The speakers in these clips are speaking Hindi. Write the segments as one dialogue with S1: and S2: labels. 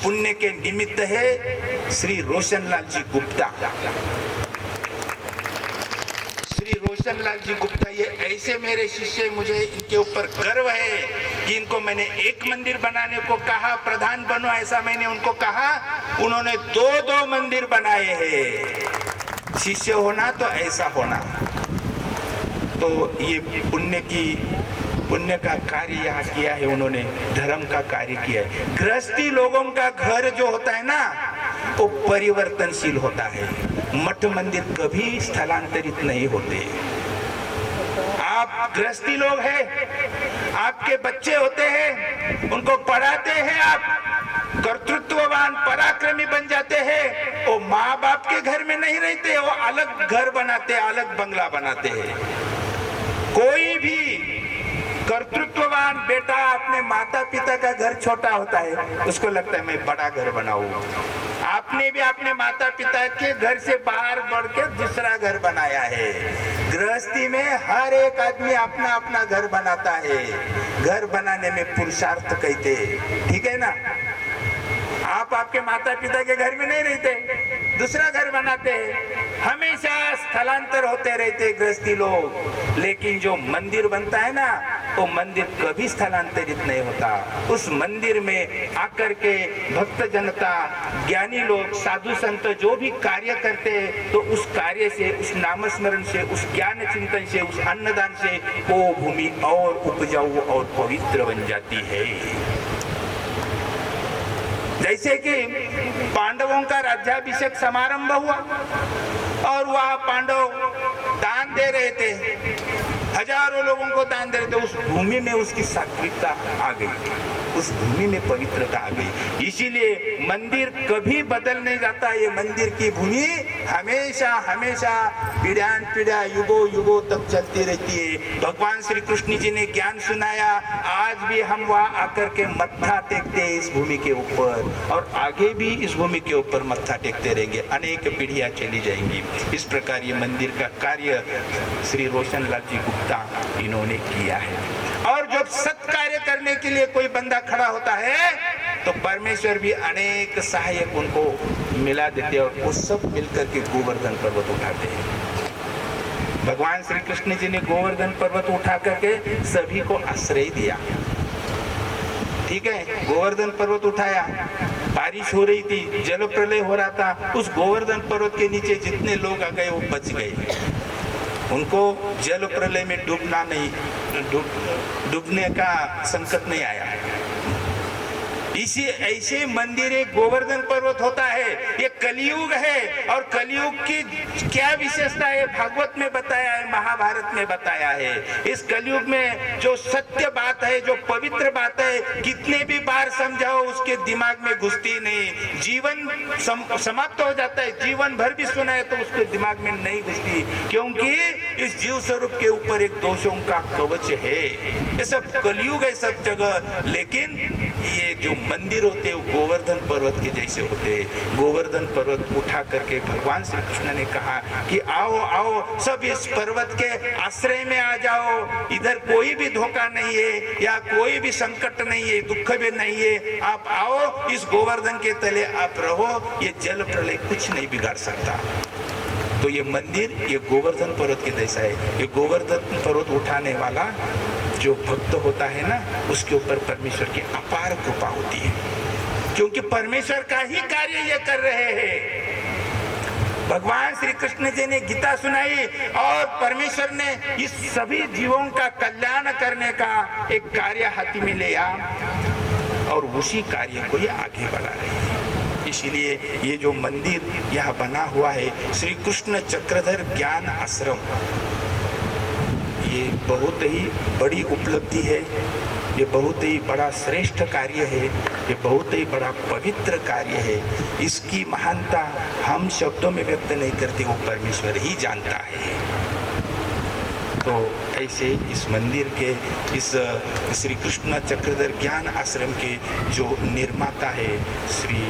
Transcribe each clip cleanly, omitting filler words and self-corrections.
S1: पुण्य के निमित्त है श्री रोशनलाल जी गुप्ता। श्री रोशनलाल जी गुप्ता ये ऐसे मेरे शिष्य, मुझे इनके ऊपर गर्व है कि इनको मैंने एक मंदिर बनाने को कहा, प्रधान बनो ऐसा मैंने उनको कहा, उन्होंने दो मंदिर बनाए हैं। शिष्य होना तो ऐसा होना। तो ये पुण्य का कार्य यहाँ किया है उन्होंने, धर्म का कार्य किया है। गृहस्थी लोगों का घर जो होता है ना वो परिवर्तनशील होता है, मठ मंदिर कभी स्थलांतरित नहीं होते। आप गृहस्थी लोग हैं, आपके बच्चे होते हैं, उनको पढ़ाते हैं, आप कर्तृत्ववान पराक्रमी बन जाते हैं। वो माँ बाप के घर में नहीं रहते, वो अलग घर बनाते, अलग बंगला बनाते हैं। कोई भी कर्तृत्ववान बेटा अपने माता पिता का घर छोटा होता है, उसको लगता है मैं बड़ा घर बनाऊं। आपने भी अपने माता पिता के घर से बाहर बढ़ के दूसरा घर बनाया है। गृहस्थी में हर एक आदमी अपना अपना घर बनाता है। घर बनाने में पुरुषार्थ कहते हैं, ठीक है ना। आप आपके माता पिता के घर में नहीं रहते, दूसरा घर बनाते हैं। हमेशा स्थलांतर होते रहते गृहस्थी लोग। लेकिन जो मंदिर बनता है ना, वो मंदिर कभी स्थलांतरित नहीं होता। उस मंदिर में आकर के भक्त जनता, ज्ञानी लोग, साधु संत जो भी कार्य करते हैं, तो उस कार्य से, उस नामस्मरण से, उस ज्ञान चिंतन से, उस अन्नदान से वो भूमि और उपजाऊ और पवित्र बन जाती है। जैसे कि पांडवों का राज्याभिषेक समारंभ हुआ और वह पांडव दान दे रहे थे, हजारों लोगों को दान दे रहे थे। उस भूमि में उसकी सात्विकता आ गई, उस भूमि में पवित्रता आ गई। इसीलिए मंदिर कभी बदल नहीं जाता। ये मंदिर की भूमि हमेशा हमेशा पीढ़ियां पीढ़ियां युगों युगों तक चलती रहती है। भगवान श्री कृष्ण जी ने ज्ञान सुनाया, आज भी हम वहाँ आकर के मत्था टेकते हैं इस भूमि के ऊपर, और आगे भी इस भूमि के ऊपर मत्था टेकते रहेंगे, अनेक पीढ़ियां चली जाएंगी। इस प्रकार ये मंदिर का कार्य श्री रोशनलाल जी गुप्ता इन्होंने किया है। और जब सत्कार्य करने के लिए कोई बंदा खड़ा होता है तो परमेश्वर भी अनेक सहायक उनको मिला देते हैं, और वो सब मिलकर के गोवर्धन पर्वत उठाते हैं। भगवान श्री कृष्ण जी ने गोवर्धन पर्वत उठा करके सभी को आश्रय दिया, ठीक है। गोवर्धन पर्वत उठाया, बारिश हो रही थी, जल प्रलय हो रहा था, उस गोवर्धन पर्वत के नीचे जितने लोग आ गए वो बच गए। उनको जल प्रलय में डूबने का संकट नहीं आया। इसी ऐसे मंदिर एक गोवर्धन पर्वत होता है। ये कलयुग है, और कलयुग की क्या विशेषता है भागवत में बताया है, महाभारत में बताया है। इस कलयुग में जो सत्य बात है, जो पवित्र बात है, कितने भी बार समझाओ उसके दिमाग में घुसती नहीं। जीवन समाप्त हो जाता है, जीवन भर भी सुनाए तो उसके दिमाग में नहीं घुसती, क्योंकि इस जीव स्वरूप के ऊपर एक दोषों का कवच है। ये सब कलयुग है सब जगह। लेकिन ये जो मंदिर होते हैं वो गोवर्धन पर्वत के जैसे होते हैं। गोवर्धन पर्वत उठा करके भगवान श्री कृष्ण ने कहा कि आओ आओ सब इस पर्वत के आश्रय में आ जाओ, इधर कोई भी धोखा नहीं है, या कोई भी संकट नहीं है, दुख भी नहीं है। आप आओ, इस गोवर्धन के तले आप रहो, ये जल प्रलय कुछ नहीं बिगाड़ सकता। तो ये मंदिर ये गोवर्धन पर्वत के जैसा है। ये गोवर्धन पर्वत उठाने वाला जो भक्त होता है ना, उसके ऊपर परमेश्वर की अपार कृपा होती है, क्योंकि परमेश्वर का ही कार्य ये कर रहे हैं। भगवान श्री कृष्ण जी ने गीता सुनाई, और परमेश्वर ने इस सभी जीवों का कल्याण करने का एक कार्य हाथी में लिया, और उसी कार्य को ये आगे बढ़ा रहे हैं। इसीलिए ये जो मंदिर यहाँ बना हुआ है, श्री कृष्ण चक्रधर ज्ञान आश्रम, ये बहुत ही बड़ी उपलब्धि है, ये बहुत ही बड़ा श्रेष्ठ कार्य है, ये बहुत ही बड़ा पवित्र कार्य है। इसकी महानता हम शब्दों में व्यक्त नहीं करते, वो परमेश्वर ही जानता है। तो ऐसे इस मंदिर के, इस श्री कृष्ण चक्रधर ज्ञान आश्रम के जो निर्माता है श्री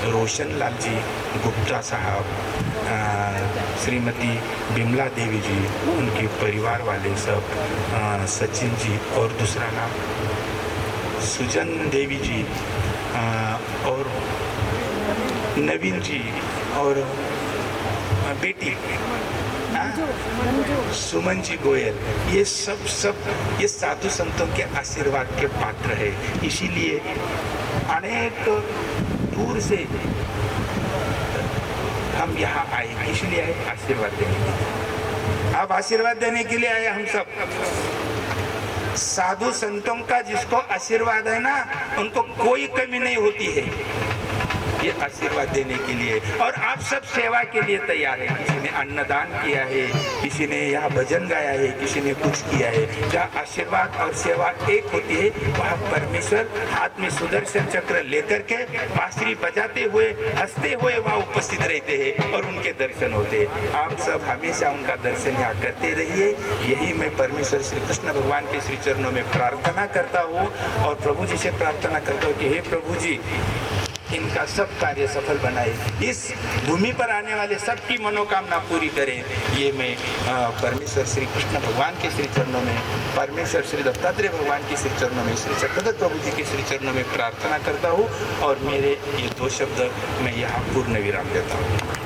S1: रोशनलाल जी गुप्ता साहब, श्रीमती बिमला देवी जी, उनके परिवार वाले सब, सचिन जी, और दूसरा नाम सुजन देवी जी और नवीन जी और बेटी सुमन जी गोयल, ये सब ये साधु संतों के आशीर्वाद के पात्र है। इसीलिए अनेक दूर से हम यहाँ आए, इसलिए आए आशीर्वाद देने के लिए। आप आशीर्वाद देने के लिए आए। हम सब साधु संतों का जिसको आशीर्वाद है ना, उनको कोई कमी नहीं होती है, ये आशीर्वाद देने के लिए। और आप सब सेवा के लिए तैयार है। किसी ने अन्नदान किया है, किसी ने यहाँ भजन गाया है, किसी ने कुछ किया है। जहाँ आशीर्वाद और सेवा एक होती है, वहाँ परमेश्वर हाथ में सुदर्शन चक्र लेकर के बांसुरी बजाते हुए हंसते हुए वहाँ उपस्थित रहते हैं और उनके दर्शन होते हैं। आप सब हमेशा उनका दर्शन यहाँ करते रहिए। यही मैं परमेश्वर श्री कृष्ण भगवान के श्री चरणों में प्रार्थना करता हूँ और प्रभु जी से प्रार्थना करता हूँ कि हे प्रभु जी, इनका सब कार्य सफल बनाए, इस भूमि पर आने वाले सबकी मनोकामना पूरी करें। ये मैं परमेश्वर श्री कृष्ण भगवान के श्री चरणों में, परमेश्वर श्री दत्तात्रेय भगवान के श्री चरणों में, श्री चक्रधर प्रभु जी के श्री चरणों में प्रार्थना करता हूँ और मेरे ये 2 शब्द मैं यहाँ पूर्ण विराम देता हूँ।